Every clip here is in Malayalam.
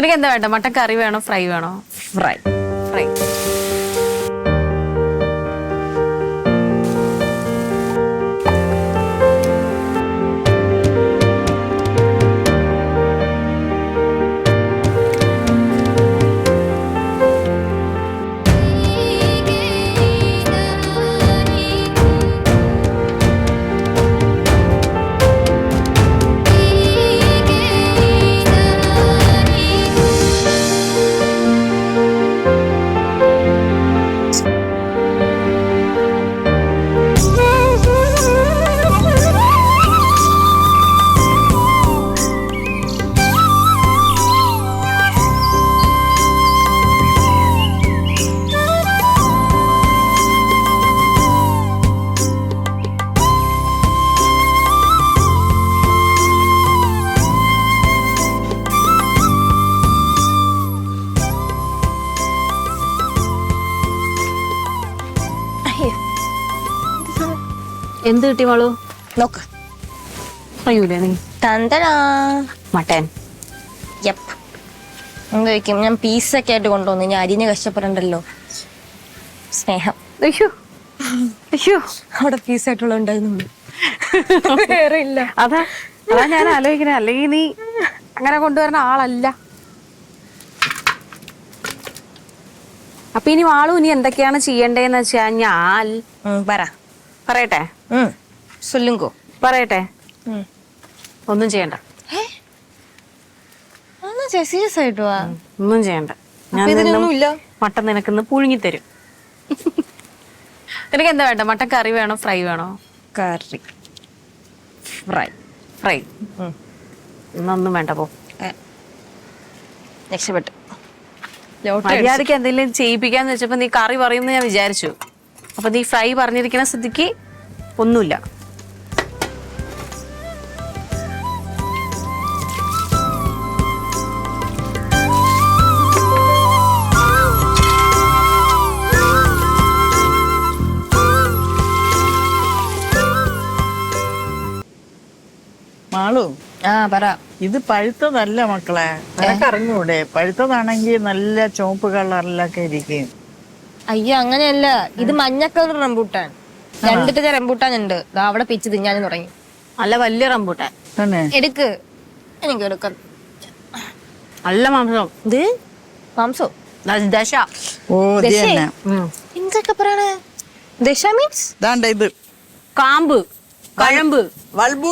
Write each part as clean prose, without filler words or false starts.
നിനക്ക് എന്താ വേണ്ട? മട്ടൻ കറി വേണോ ഫ്രൈ വേണോ? ഫ്രൈ. ഫ്രൈ. എന്ത് കിട്ടി മോളു? നോക്ക്. അറിയൂലേ നീ? തന്തടാ. മട്ടൻ. യപ്പ്. എന്തായിരിക്കും ഞാൻ പീസൊക്കെ ആയിട്ട് കൊണ്ടുവന്നു. ഞാൻ അരിഞ്ഞ് കഷ്ടപ്പെടണ്ടല്ലോ. സ്നേഹം. അയ്യോ അയ്യോ, അവിടെ പീസായിട്ടുള്ള ഉണ്ടായിരുന്നു. വേറെ ഇല്ല. അതാ ഞാൻ ആലോചിക്കണേ, അല്ലെങ്കിൽ നീ അങ്ങനെ കൊണ്ടുവരുന്ന ആളല്ല. അപ്പൊ ഇനി വാളു ഇനി എന്തൊക്കെയാണ് ചെയ്യണ്ടേന്ന് വെച്ചാ ഞാൻ പറയട്ടെ? സൊല്ലുങ്കോ. പറയട്ടെ? ഒന്നും ചെയ്യണ്ട. സീരിയസ് ആയിട്ട് വാ. ഒന്നും ചെയ്യണ്ട. ഞാൻ മട്ടൻ നിനക്കിന്ന് പുഴുങ്ങിത്തരും. നിനക്ക് എന്താ വേണ്ട? മട്ടൻ കറി വേണോ ഫ്രൈ വേണോ? കറി. ഫ്രൈ. ഫ്രൈ. ഒന്നും വേണ്ട, പോ. രക്ഷപ്പെട്ടു. മര്യാദക്ക് എന്തെങ്കിലും ചെയ്യിപ്പിക്കാന്ന് വെച്ചപ്പോ നീ കറി പറയുമെന്ന് ഞാൻ വിചാരിച്ചു. അപ്പൊ നീ ഫ്രൈ പറഞ്ഞിരിക്കുന്ന സ്ഥിതിക്ക് ഒന്നുമില്ല. മാളു, പറ. ഇത് പഴുത്തതല്ല മക്കളെ, നിനക്കറിഞ്ഞൂടെ? പഴുത്തതാണെങ്കിൽ നല്ല ചുവപ്പ് കളറിലൊക്കെ ഇരിക്കും. അയ്യോ അങ്ങനെയല്ല, ഇത് മഞ്ഞ കളർ റംബൂട്ടാൻ. രണ്ടിട്ട് റംബൂട്ടാൻ ഉണ്ട്. അവിടെ പിച്ച് തിന്നാനും തുടങ്ങി. നല്ല വലിയ റംബൂട്ടാൻ. എടുക്ക്. എനിക്ക് എടുക്കാം. നല്ല മാംസം. ഇത് മാംസോ? ദശ. ഓ, എന്തൊക്കെ പറയണേ? ദശ മീൻസ് ഇത് കാമ്പ്, കഴമ്പ്, ബൾബ്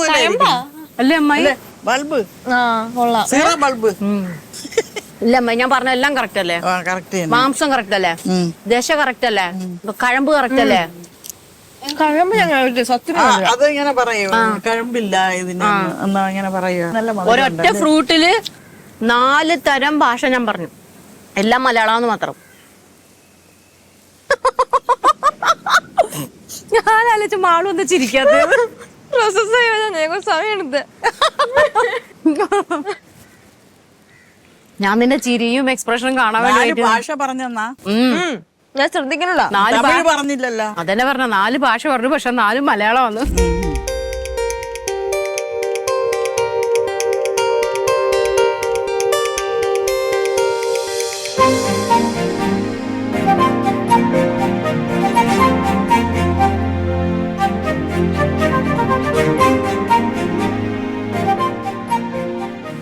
അല്ലേ അമ്മായി? ബൾബ്. കൊള്ളാം. ബൾബ്. ഇല്ല അമ്മായി, ഞാൻ പറഞ്ഞ എല്ലാം കറക്റ്റ് അല്ലേ? മാംസം കറക്റ്റ് അല്ലേ? ദശ കറക്റ്റ് അല്ലേ? കഴമ്പ് കറക്റ്റ് അല്ലേ? കഴമ്പ് ഞങ്ങൾ സത്യം അത് ഇങ്ങനെ പറയൂ. കഴമ്പില്ല ഇതിന് എന്നാ ഇങ്ങനെ പറയൂ. ഒരൊറ്റ ഫ്രൂട്ടില് 4 തരം ഭാഷ ഞാൻ പറഞ്ഞു. എല്ലാം മലയാളമെന്ന് മാത്രം. ഞാൻ ആലോചിച്ച് മാളു എന്താ ചിരിക്കാത്തത്? സമയമെടുത്ത് ഞാൻ നിന്റെ ചിരിയും എക്സ്പ്രഷനും കാണാൻ വേണ്ടി ഭാഷ പറഞ്ഞെന്നാ ഞാൻ ശ്രദ്ധിക്കണല്ലോ. പറഞ്ഞില്ലല്ലോ. അതന്നെ പറഞ്ഞ 4 ഭാഷ പറഞ്ഞു, പക്ഷെ 4 മലയാളമാണ്.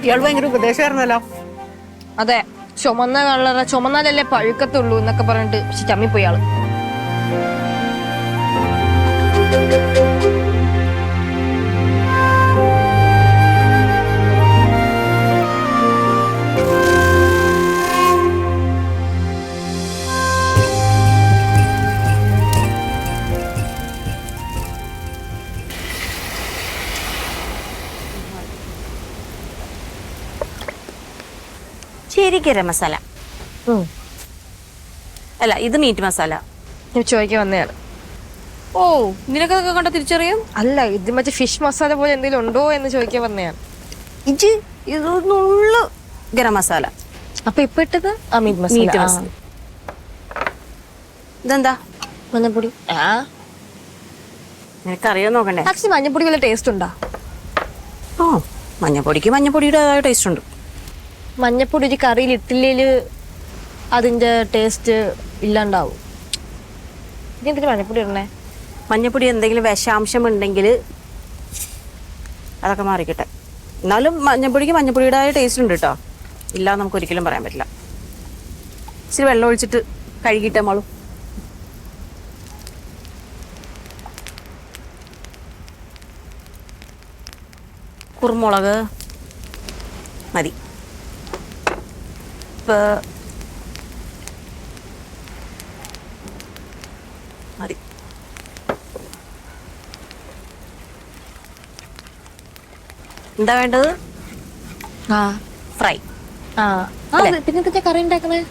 ഇയാൾ ഭയങ്കര ഉപദേശമായിരുന്നല്ലോ. അതെ, ചുമന്ന കളറ, ചുമന്നാലല്ലേ പഴുക്കത്തുള്ളൂ എന്നൊക്കെ പറഞ്ഞിട്ട് ചമ്മിപ്പോയി ആള്. ശരിക്കര മസാല അല്ല, ഇത് മീറ്റ് മസാല. ചോദിക്കാൻ വന്നയാള്. ഓ, നിനക്കൊക്കെ കണ്ട തിരിച്ചറിയും? അല്ല, ഇത് മറ്റേ ഫിഷ് മസാല പോലെ എന്തെങ്കിലും ഉണ്ടോ എന്ന് ചോദിക്കാൻ വന്നയാണ്. ഇതൊന്നുള്ളു ഗരം മസാല. അപ്പൊ ഇപ്പൊ ഇട്ടത് മീറ്റ് മസാല. ഇതെന്താ? മഞ്ഞപ്പൊടി. നിനക്കറിയാൻ നോക്കണ്ടേ? ആക്ച്വലി മഞ്ഞപ്പൊടി വല്ല ടേസ്റ്റ് ഉണ്ടോ? ഓ, മഞ്ഞപ്പൊടിക്ക് മഞ്ഞപ്പൊടിയുടേതായ ടേസ്റ്റ് ഉണ്ട്. മഞ്ഞപ്പൊടി ഒരു കറിയിൽ ഇട്ടില്ലേല് അതിന്റെ ടേസ്റ്റ് ഇല്ലാണ്ടാവും. ഇനി എന്തിനാ മഞ്ഞപ്പൊടി ഇടണേ? മഞ്ഞപ്പൊടി എന്തെങ്കിലും വിഷാംശം ഉണ്ടെങ്കിൽ അതൊക്കെ മാറിക്കട്ടെ. എന്നാലും മഞ്ഞപ്പൊടിക്ക് മഞ്ഞപ്പൊടിയുടേതായ ടേസ്റ്റ് ഉണ്ട് കേട്ടോ, ഇല്ലാന്ന് നമുക്ക് ഒരിക്കലും പറയാൻ പറ്റില്ല. ഇച്ചിരി വെള്ളം ഒഴിച്ചിട്ട് കഴുകിയിട്ടേ മോളൂ. കുരുമുളക് മതി. മതി. എന്താ വേണ്ടത്? ഫ്രൈ. പിന്നെ എന്താ കറി ഉണ്ടാക്കണേ?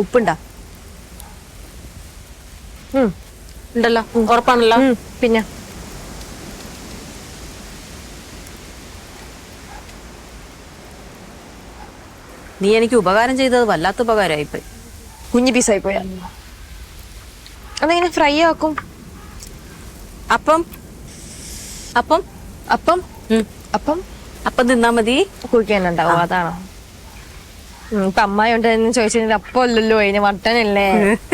ഉപ്പുണ്ടാ? ഉണ്ടല്ലോ, ഉറപ്പാണല്ലോ. പിന്നെ നീ എനിക്ക് ഉപകാരം ചെയ്തത് വല്ലാത്ത ഉപകാരമായിപ്പോയി. കുഞ്ഞു പീസായി പോയാ അതെങ്ങനെ ഫ്രൈ ആക്കും? അപ്പം അപ്പം അപ്പം അപ്പം അപ്പം തിന്നാ മതി. കുഴിക്കാനുണ്ടാവും, അതാണോ? ഇപ്പൊ അമ്മായി ഉണ്ട് ചോദിച്ചു. അപ്പം അല്ലല്ലോ, അതിന് മട്ടനല്ലേ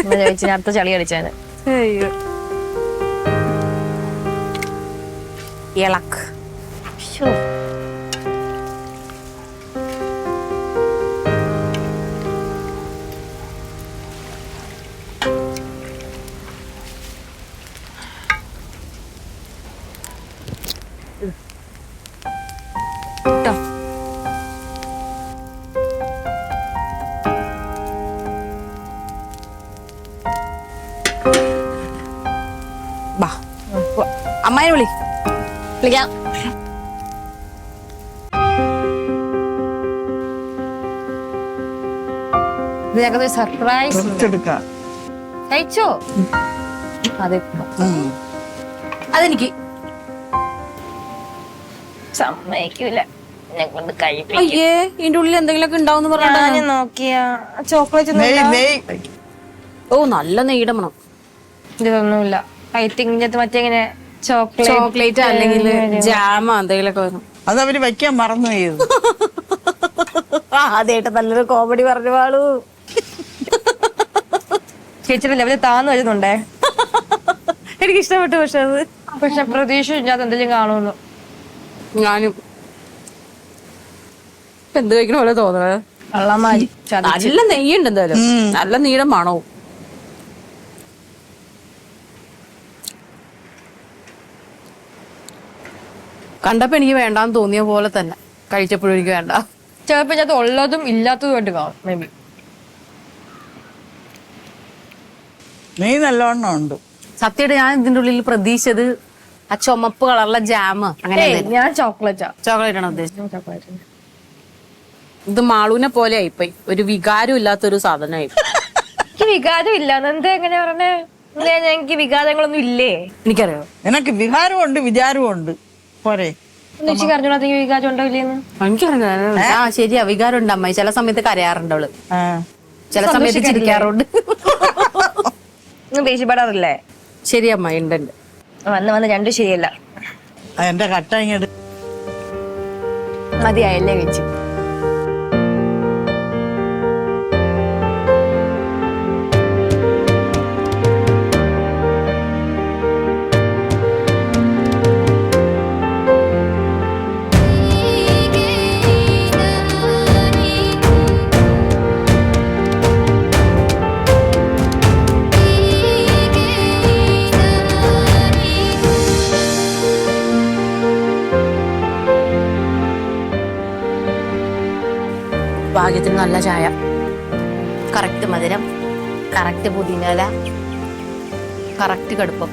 എന്ന് ചോദിച്ചു. അടുത്ത ചളി കളിച്ചാണ്. ഇളക്ക്. അമ്മായി വിളി. വിളിക്കാം. ഇതിനകത്ത് സർപ്രൈസ് കഴിച്ചോ? അതെ, അതെനിക്ക് സമ്മതിക്കൂല. അയ്യേ, ഇതിന്റെ ഉള്ളിൽ എന്തെങ്കിലുമൊക്കെ ഉണ്ടാവും പറഞ്ഞു നോക്കിയ ചോക്ലേറ്റ് ഓ നല്ല നെയ്യുടെ മണം. ഇതൊന്നുമില്ല. ഇതിനകത്ത് മറ്റേ ഇങ്ങനെ ചോക്ലേറ്റ് അല്ലെങ്കിൽ ജാമോ എന്തെങ്കിലുമൊക്കെ വരും. അത് അവര് വയ്ക്കാൻ മറന്നു പോയത്. അതേട്ട നല്ലൊരു കോമഡി പറഞ്ഞു പാളൂ. ചേച്ചിയുടെ ലെവല് താന്ന് വരുന്നുണ്ടേ. എനിക്ക് ഇഷ്ടപ്പെട്ടു. പക്ഷെ പ്രതീക്ഷ ഞാൻ എന്തെങ്കിലും കാണുന്നു. ഞാനും എന്ത് കഴിക്കണ പോലെ തോന്നുന്നത്. കള്ളന്മാരി നല്ല നെയ്യുണ്ട് എന്തായാലും, നല്ല നീളം മണവും. കണ്ടപ്പോ എനിക്ക് വേണ്ടാന്ന് തോന്നിയ പോലെ തന്നെ കഴിച്ചപ്പോഴും എനിക്ക് വേണ്ട. ചിലപ്പോ ഇതിനകത്ത് ഉള്ളതും ഇല്ലാത്തതുമായിട്ട് കാണും. മേ ബി നെയ് നല്ലോണം ഉണ്ട്. സത്യമായിട്ട് ഞാൻ ഇതിന്റെ ഉള്ളിൽ പ്രതീക്ഷിച്ചത് ആ ചുമപ്പ് കളറുള്ള ജാമ് അങ്ങനെ. ഞാൻ ചോക്ലേറ്റാ. ചോക്ലേറ്റ് ആണ് ഉദ്ദേശിച്ചത്. ചോക്ലേറ്റ്. ഇത് മാളൂനെ പോലെ ആയിപ്പോയി, ഒരു വികാരം ഇല്ലാത്തൊരു സാധനമായി. എനിക്ക് വികാരം ഇല്ല. എന്താ എങ്ങനെ പറഞ്ഞേ? എനിക്ക് വികാരങ്ങളൊന്നും ഇല്ലേ? എനിക്കറിയോ, നിനക്ക് വികാരവും ഉണ്ട് വിചാരവും ഉണ്ട്. പോരെ അറിഞ്ഞോളാം വികാരം ഉണ്ടോ ഇല്ലേന്ന്. എനിക്കറിയാം. ആ ശരിയാ, വികാരം ഉണ്ട് അമ്മായി. ചില സമയത്ത് കരയാറുണ്ട് അവള്, ചില സമയത്ത് ചിരിക്കാറുണ്ട്. ദേഷ്യപ്പെടാറില്ലേ? ശരി അമ്മായി, ഉണ്ട്. വന്ന് രണ്ടും ശരിയല്ല. എന്റെ കട്ട ഇങ്ങോട്ട് മതിയായല്ലേ വെച്ച്. ഭാഗ്യത്തിന് നല്ല ചായ, കറക്റ്റ് മധുരം, കറക്റ്റ് പുതിനയില, കറക്റ്റ് കടുപ്പം.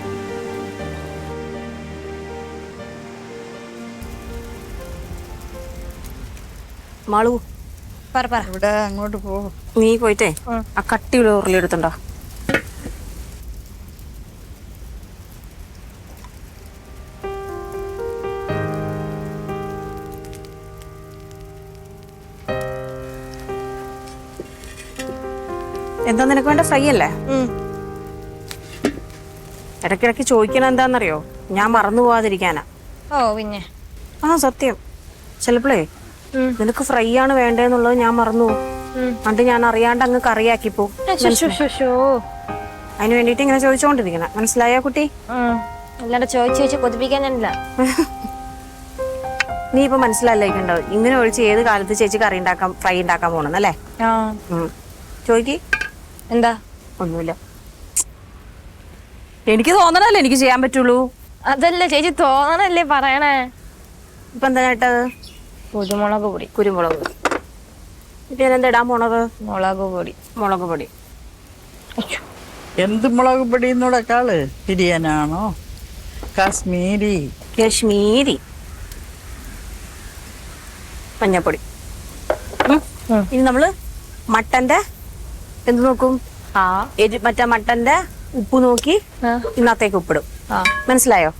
മാളു പറ. ഇവിടെ അങ്ങോട്ട് പോകും. നീ പോയിട്ടേ ആ കട്ടിയുള്ള ഉരുളി എടുത്തുണ്ടോ? എന്താ നിനക്ക് വേണ്ട? ഫ്രൈ അല്ലേ? ഇടയ്ക്കിടയ്ക്ക് ചോദിക്കണ എന്താന്നറിയോ? ഞാൻ മറന്നു പോവാതിരിക്കാനാ. ഓ പിന്നെ ആ സത്യം. ചിലപ്പോഴേ നിനക്ക് ഫ്രൈ ആണ് വേണ്ടേന്നുള്ളത് ഞാൻ മറന്നു എന്നിട്ട് ഞാൻ അറിയാണ്ട് അങ്ങ് കറിയാക്കിപ്പോ. അതിന് വേണ്ടിട്ട് ഇങ്ങനെ ചോദിച്ചോണ്ടിരിക്കണ, മനസ്സിലായോ കുട്ടി? അല്ലാണ്ട് ചോദിച്ചു കൊതിപ്പിക്കാനല്ല. നീ ഇപ്പൊ മനസ്സിലായിണ്ടാവും ഇങ്ങനെ ഒഴിച്ച് ഏത് കാലത്ത് ചേച്ചി കറി ഉണ്ടാക്കാൻ ഫ്രൈ ഉണ്ടാക്കാൻ പോണെന്നല്ലേ? ചോദിക്ക്. എന്താ? ഒന്നുമില്ല, എനിക്ക് തോന്നണല്ലേ എനിക്ക് ചെയ്യാൻ പറ്റുള്ളൂ. അതല്ല ചേച്ചി, തോന്നണല്ലേ പറയണേ. ഇപ്പൊ എന്താ ചേട്ടത്? കുരുമുളക് പൊടി. കുരുമുളക്. ഇപ്പൊ ഞാൻ എന്താ ഇടാൻ പോണത്? മുളക് പൊടി. മുളക് പൊടി. എന്ത് മുളക് പൊടിന്നൂടെക്കാള് ബിരിയാനാണോ? കാശ്മീരി. കാശ്മീരി. മഞ്ഞപ്പൊടി. ഇനി നമ്മള് മട്ടന്റെ എന്ത് നോക്കും? മറ്റേ മട്ടന്റെ ഉപ്പ് നോക്കി ഇന്നത്തേക്ക് ഉപ്പിടും. മനസ്സിലായോ?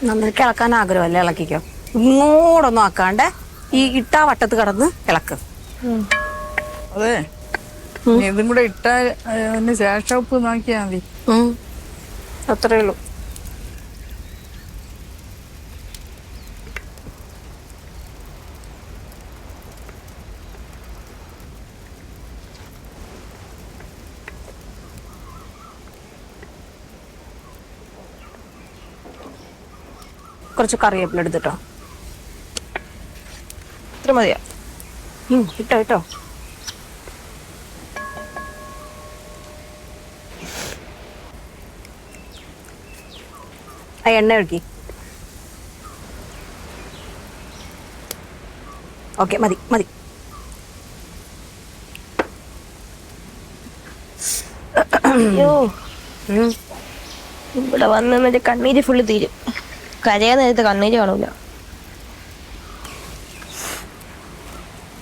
നന്നായിട്ട് ഇളക്കാൻ ആഗ്രഹമല്ലേ? ഇളക്കിക്കോ. ഇങ്ങോട്ടൊന്നും ആക്കാണ്ട് ഈ ഇട്ടാ വട്ടത്ത് കിടന്ന് ഇളക്ക്. അതെ, ഇതും കൂടെ ഇട്ടാ ശേഷം ഉപ്പ് നോക്കിയാ മതി. അത്രേ ഉള്ളൂ. കുറച്ച് കറിവേപ്പില എടുത്തിട്ടോ. ഇത്ര മതിയോ? ഇട്ടോ ഇട്ടോ. ആ എണ്ണ ഒഴുക്കി. ഓക്കെ, മതി മതി. അയ്യോ, ഇവിടെ വന്ന് കണ്ണീര് ഫുള്ള് തീരും. കരയാൻ നേരത്തെ കണ്ണീര് കാണൂല.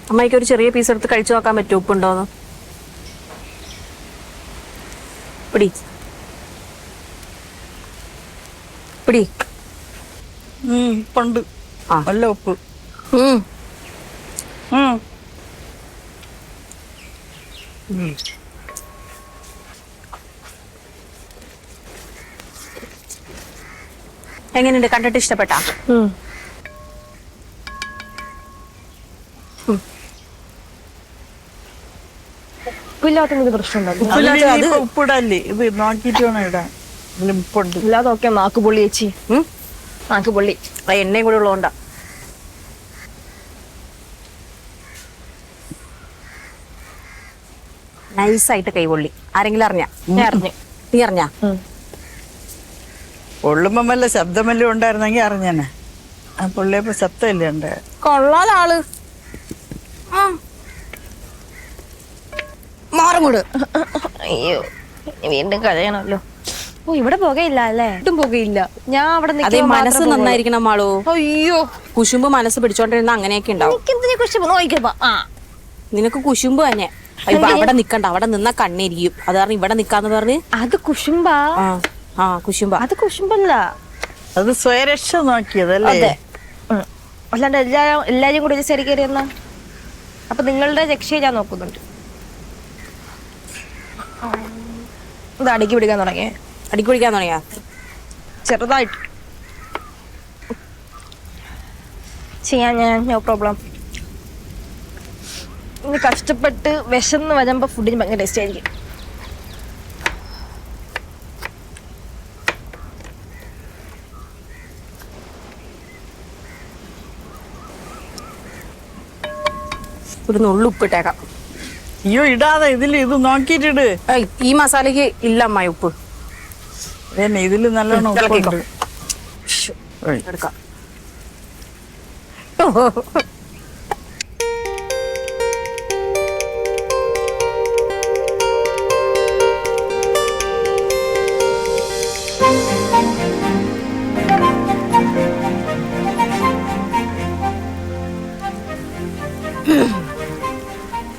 അമ്മയ്ക്ക് ഒരു ചെറിയ പീസ് എടുത്ത് കഴിച്ചു നോക്കാൻ പറ്റുമോ ഉപ്പുണ്ടോന്ന്? പിടി പിടി. ഉപ്പുണ്ട്, നല്ല ഉപ്പ്. എങ്ങനെയുണ്ട്? കണ്ടിട്ട് ഇഷ്ടപ്പെട്ടാ? ഉപ്പില്ലാത്ത പ്രശ്നമുണ്ടോ? ഉപ്പിടല്ലേ, ഇത് നോക്കിട്ട് വേണം ഇടാൻ. ഉപ്പുണ്ട്. ഇല്ലാതെ നോക്കിയാ നാക്ക് പൊള്ളി ചേച്ചി. നാക്ക് പൊള്ളി. എണ്ണയും കൂടെ ഉള്ളതുകൊണ്ടാ. നൈസായിട്ട് കൈപൊള്ളി. ആരെങ്കിലും അറിഞ്ഞ? അറിഞ്ഞു. നീ അറിഞ്ഞ? പൊള്ളുമ്പോ വല്ല ശബ്ദമല്ലേ ഉണ്ടായിരുന്നെങ്കിൽ അറിഞ്ഞനെ. ആ പൊള്ളിയപ്പോ ശബ്ദമല്ലേ ഉണ്ട്. കൊള്ളാലാള്. മാറുങ്ങോട്. അയ്യോ, വീണ്ടും കഴിയണല്ലോ. ഓ, ഇവിടെ പുകയില്ല അല്ലേ? ഒട്ടും പുകയില്ല. ഞാൻ അവിടെ അതേ, മനസ്സ് നന്നായിരിക്കണം മാളൂ. അയ്യോ, കുശുമ്പ് മനസ്സ് പിടിച്ചോണ്ടിരുന്ന അങ്ങനെയൊക്കെ ഉണ്ടാവും. നിനക്ക് കുശുമ്പ് തന്നെ. അവിടെ നിക്കണ്ട, അവിടെ നിന്നാ കണ്ണിരിക്കും. അത് കാരണം ഇവിടെ നിക്കാന്ന് പറഞ്ഞ്. അത് കുശുമ്പാ? കുശുമ്പ. അത് കുശുമ്പല്ല, അത് സ്വയരക്ഷ നോക്കിയതല്ലേ? അല്ലാണ്ട് എല്ലാരും കൂടി ശരി കയറി എന്നാ. അപ്പൊ നിങ്ങളുടെ രക്ഷയെ ഞാൻ നോക്കുന്നുണ്ട്. ഇത് അടുക്കി പിടിക്കാൻ തുടങ്ങിയേ? അടുക്കി പിടിക്കാൻ തുടങ്ങിയാ? ചെറുതായിട്ട് ചെയ്യാൻ ഞാൻ, നോ പ്രോബ്ലം. ഇനി കഷ്ടപ്പെട്ട് വിശന്ന് വരുമ്പോ ഫുഡിന് ഭയങ്കര ടേസ്റ്റ് ആയിരിക്കും. ഒരു നുള്ളു ഉപ്പിട്ടേക്കാം. അയ്യോ, ഇടാതെ ഇതില് ഇത് നോക്കിട്ടിട്. ഈ മസാലക്ക് ഇല്ല അമ്മായി ഉപ്പ്. ഇതില് നല്ലോണം ഉപ്പുണ്ട്. എടുക്കാം.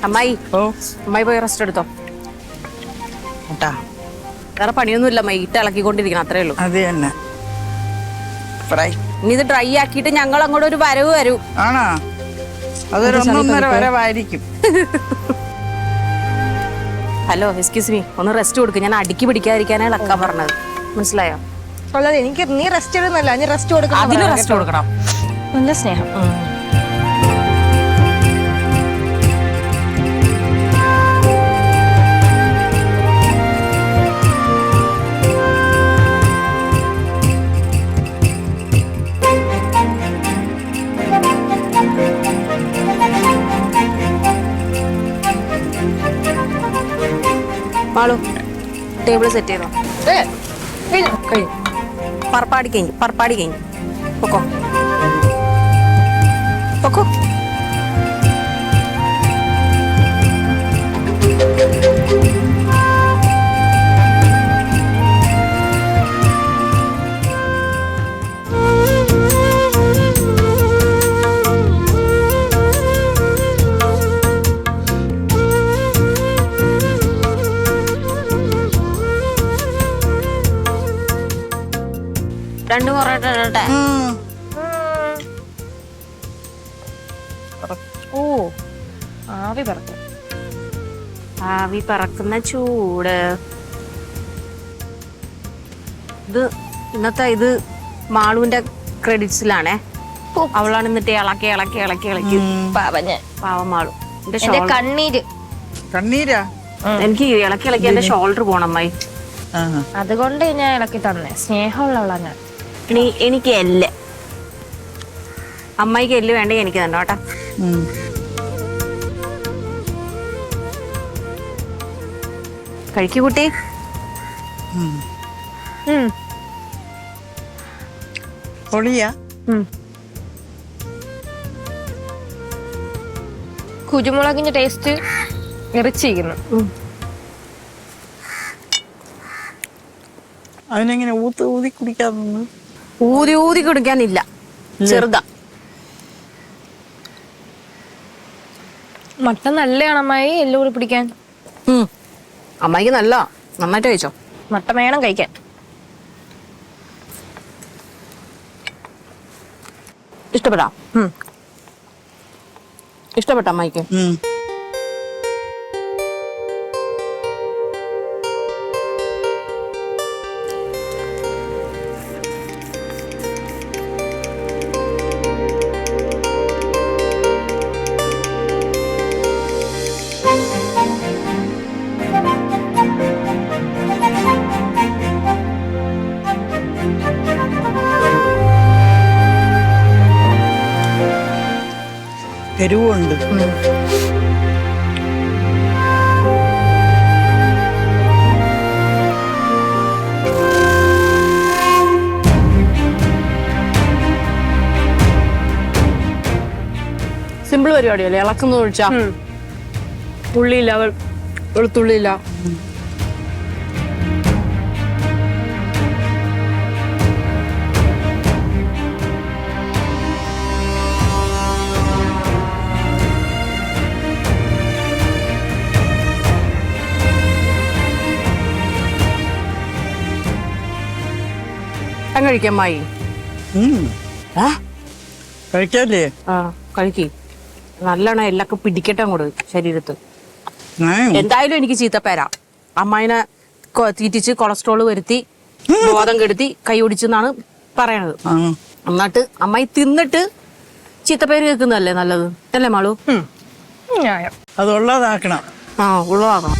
അമ്മായി, അമ്മായി പോയി റെസ്റ്റ് എടുത്തോ. വേറെ പണിയൊന്നുമില്ല അമ്മായി. ഇട്ട് ഇളക്കിക്കൊണ്ടിരിക്കണം, അത്രേ ഉള്ളൂ. അത് തന്നെ. ഫ്രൈ ഇനി ഇത് ഡ്രൈ ആക്കിയിട്ട് ഞങ്ങൾ അങ്ങോട്ട് ഒരു വരവ് വരൂ. ആണോ? അതൊരു 1.5 വരവായിരിക്കും. ഹലോ എക്സ്ക്യൂസ് മീ, ഒന്ന് റെസ്റ്റ് കൊടുക്ക്. ഞാൻ അടുക്കി പിടിക്കാതിരിക്കാനാണ് ഇളക്കാൻ പറഞ്ഞത്, മനസ്സിലായോ? അല്ലാതെ എനിക്ക് നീ റെസ്റ്റ് എടുക്കുന്നല്ല, നീ റെസ്റ്റ് കൊടുക്കണം. അതിന് റെസ്റ്റ് കൊടുക്കണം. നല്ല സ്നേഹം. മാളു ടേബിൾ സെറ്റ് ചെയ്തോ? കഴിഞ്ഞു. പറപ്പാടി കഴിഞ്ഞു. പൊക്കോ പൊക്കോ. രണ്ടു പൊറോട്ട ഇടട്ടെ? ഓ ആവി പറക്കും. ആവി പറക്കുന്ന ചൂട്. ഇത് ഇന്നത്തെ ഇത് മാളുവിന്റെ ക്രെഡിറ്റ്സിലാണേ. അവളാണ് എന്നിട്ട് ഇളക്കി പാവം മാളു. എന്റെ കണ്ണീര്. കണ്ണീരാ? എനിക്ക് ഇളക്കി എന്റെ ഷോൾഡർ പോണം അമ്മായി. അതുകൊണ്ട് ഞാൻ ഇളക്കി തന്നെ. സ്നേഹമുള്ളവളാ ഞാൻ. എനിക്ക് എല്ല്, അമ്മായിക്ക് എല്ല് വേണ്ടെങ്കിൽ എനിക്ക് തന്നെ കേട്ടാ. കഴിക്കൂ കുട്ടി. പൊളിയാ? കുരുമുളകിന്റെ ടേസ്റ്റ് ഇറച്ചിരിക്കുന്നു. അതിനെങ്ങനെ ഊതി കുടിക്കാതെ? ഊതി കുടിക്കാനില്ല, ചെറുതാ. മട്ടൻ നല്ലതാണ് അമ്മായി, എല്ലാം കൂടി പിടിക്കാൻ. അമ്മായിക്ക് നന്നായിട്ട് കഴിച്ചോ? മട്ടൻ വേണം കഴിക്കാൻ. ഇഷ്ടപ്പെട്ട അമ്മായിക്ക്? എരിവുണ്ട്. സിമ്പിൾ പരിപാടിയല്ലേ, ഇളക്കുന്ന ഒഴിച്ചാ. ഉള്ളിയില്ല, വെളുത്തുള്ളിയില്ല. കഴിക്കാം മായി. കഴിക്കാല്ലേ? ആ കഴിക്കേ. നല്ലോണം എല്ലൊക്കെ പിടിക്കട്ടെ അങ്ങോട്ട് ശരീരത്ത്. എന്തായാലും എനിക്ക് ചീത്തപ്പേരാ. അമ്മായിനെ തീറ്റിച്ച് കൊളസ്ട്രോള് വരുത്തി ബോധം കെടുത്തി കൈ ഒടിച്ചെന്നാണ് പറയണത്. എന്നിട്ട് അമ്മായി തിന്നിട്ട് ചീത്തപ്പേര് കേൾക്കുന്നതല്ലേ നല്ലത്, അല്ലേ മാളു? അത് ഉള്ളതാക്കണം. ഉള്ളതാക്കണം.